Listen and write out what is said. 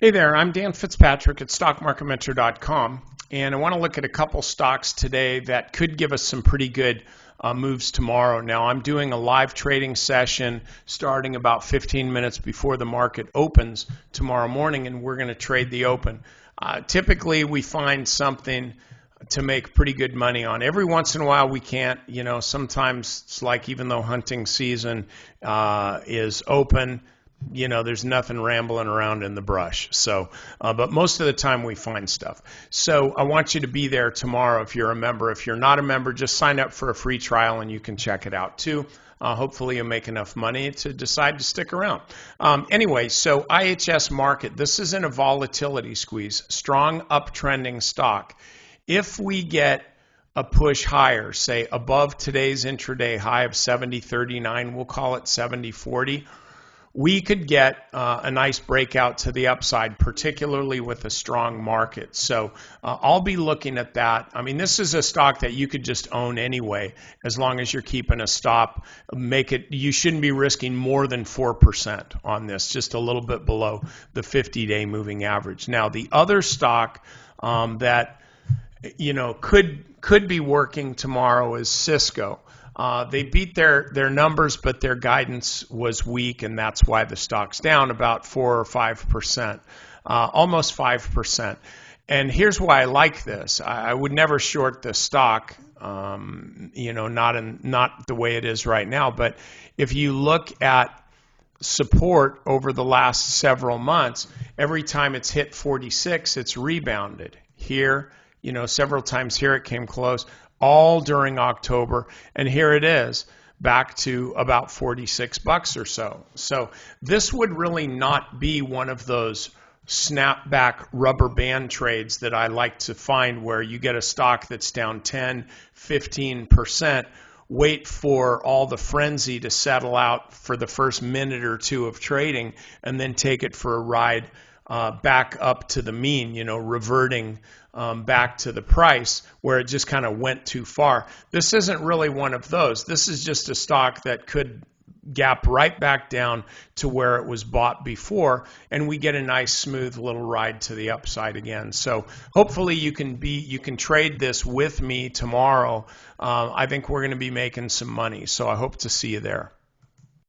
Hey there, I'm Dan Fitzpatrick at StockMarketMentor.com, and I want to look at a couple stocks today that could give us some pretty good moves tomorrow. Now, I'm doing a live trading session starting about 15 minutes before the market opens tomorrow morning, and we're going to trade the open. Typically, we find something to make pretty good money on. Every once in a while we can't, sometimes it's like even though hunting season is open, there's nothing rambling around in the brush. So, but most of the time we find stuff. So I want you to be there tomorrow if you're a member. If you're not a member, just sign up for a free trial and you can check it out too. Hopefully you'll make enough money to decide to stick around. Anyway, so IHS Markit, this is in a volatility squeeze, strong uptrending stock. If we get a push higher, say above today's intraday high of 70.39, we'll call it 70.40, we could get a nice breakout to the upside, particularly with a strong market. So I'll be looking at that. I mean, this is a stock that you could just own anyway, as long as you're keeping a stop. You shouldn't be risking more than 4% on this, just a little bit below the 50-day moving average. Now, the other stock that could be working tomorrow is Cisco. They beat their numbers, but their guidance was weak, and that's why the stock's down about 4 or 5%, almost 5%. And here's why I like this. I would never short the stock, not the way it is right now. But if you look at support over the last several months, every time it's hit 46, it's rebounded. Here, several times here it came close, all during October, and here it is back to about 46 bucks or so. So this would really not be one of those snapback rubber band trades that I like to find where you get a stock that's down 10, 15%, wait for all the frenzy to settle out for the first minute or two of trading, and then take it for a ride back up to the mean, reverting back to the price where it just kind of went too far. This isn't really one of those. This is just a stock that could gap right back down to where it was bought before, and we get a nice smooth little ride to the upside again. So hopefully you can trade this with me tomorrow. I think we're going to be making some money, so I hope to see you there.